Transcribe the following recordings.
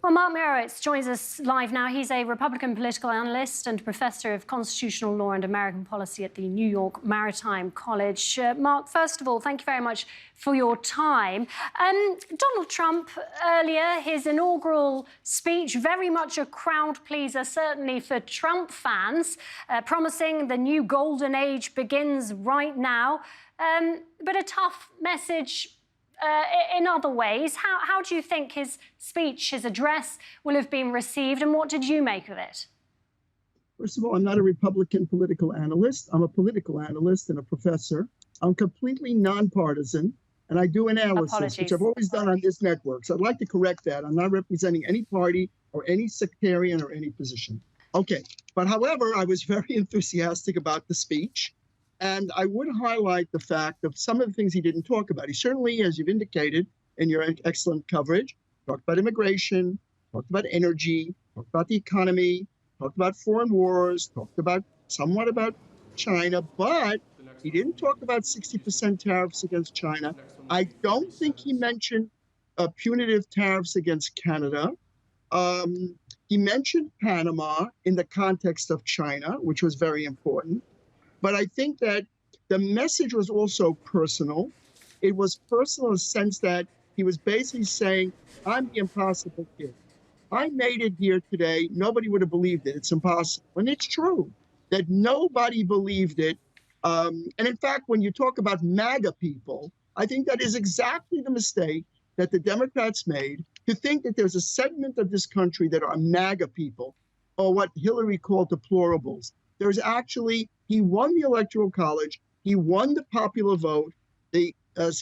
Well, Mark Meirowitz joins us live now. He's a Republican political analyst and professor of constitutional law and American policy at the New York Maritime College. Mark, first of all, thank you very much for your time. Donald Trump, earlier, his inaugural speech, very much a crowd pleaser, certainly for Trump fans, promising the new golden age begins right now. But a tough message in other ways. How do you think his speech, his address, will have been received, and what did you make of it? First of all, I'm not a Republican political analyst. I'm a political analyst and a professor. I'm completely nonpartisan, and I do analysis, which I've always done on this network. So I'd like to correct that. I'm not representing any party or any sectarian or any position. Okay, but however, I was very enthusiastic about the speech. And I would highlight the fact of some of the things he didn't talk about. He certainly, as you've indicated in your excellent coverage, talked about immigration, talked about energy, talked about the economy, talked about foreign wars, talked about somewhat about China, but he didn't talk about 60% tariffs against China. I don't think he mentioned punitive tariffs against Canada. He mentioned Panama in the context of China, which was very important. But I think that the message was also personal. It was personal in the sense that he was basically saying, I'm the impossible kid. I made it here today. Nobody would have believed it. It's impossible. And it's true that nobody believed it. And in fact, when you talk about MAGA people, I think that is exactly the mistake that the Democrats made, to think that there's a segment of this country that are MAGA people, or what Hillary called deplorables. There's actually, he won the Electoral College, he won the popular vote, the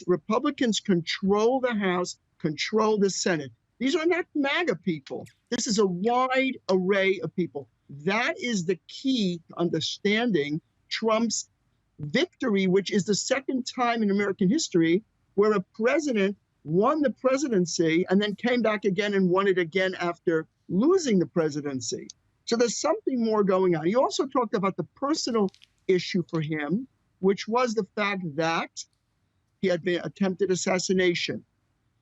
Republicans control the House, control the Senate. These are not MAGA people. This is a wide array of people. That is the key to understanding Trump's victory, which is the second time in American history where a president won the presidency and then came back again and won it again after losing the presidency. So there's something more going on. He also talked about the personal issue for him, which was the fact that he had been attempted assassination,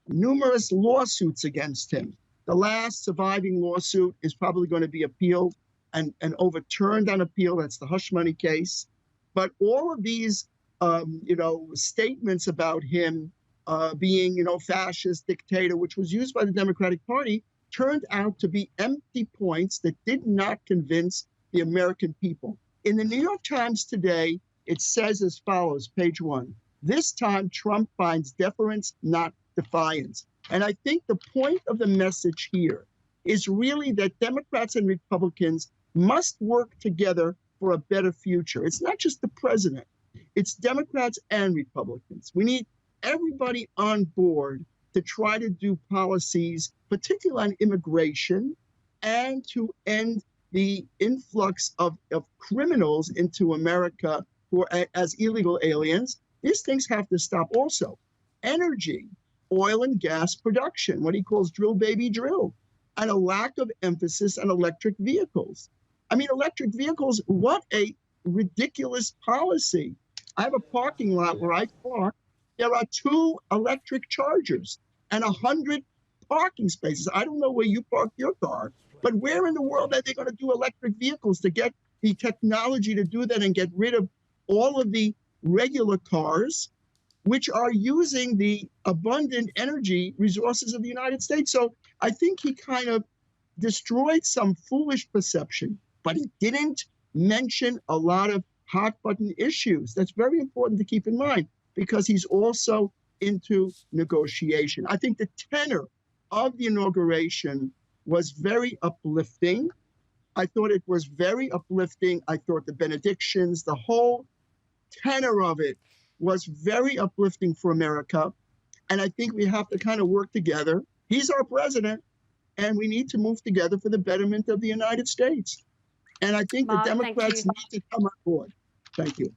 numerous lawsuits against him. The last surviving lawsuit is probably going to be appealed and overturned on appeal. That's the hush money case. But all of these, statements about him being, fascist dictator, which was used by the Democratic Party, turned out to be empty points that did not convince the American people. In the New York Times today, it says as follows, page 1, this time Trump finds deference, not defiance. And I think the point of the message here is really that Democrats and Republicans must work together for a better future. It's not just the president, it's Democrats and Republicans. We need everybody on board to try to do policies, particularly on immigration, and to end the influx of criminals into America who are as illegal aliens. These things have to stop also. Energy, oil and gas production, what he calls drill baby drill, and a lack of emphasis on electric vehicles. I mean, electric vehicles, what a ridiculous policy. I have a parking lot where I park. There are 2 electric chargers and 100 parking spaces. I don't know where you park your car, but where in the world are they going to do electric vehicles to get the technology to do that and get rid of all of the regular cars, which are using the abundant energy resources of the United States? So I think he kind of destroyed some foolish perception, but he didn't mention a lot of hot button issues. That's very important to keep in mind, because he's also into negotiation. I think the tenor of the inauguration was very uplifting. I thought it was very uplifting. I thought the benedictions, the whole tenor of it was very uplifting for America. And I think we have to kind of work together. He's our president, and we need to move together for the betterment of the United States. And I think the Democrats need to come on board. Thank you.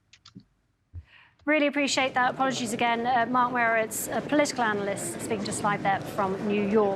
Really appreciate that. Apologies again. Mark Meirowitz, a political analyst, speaking just live there from New York.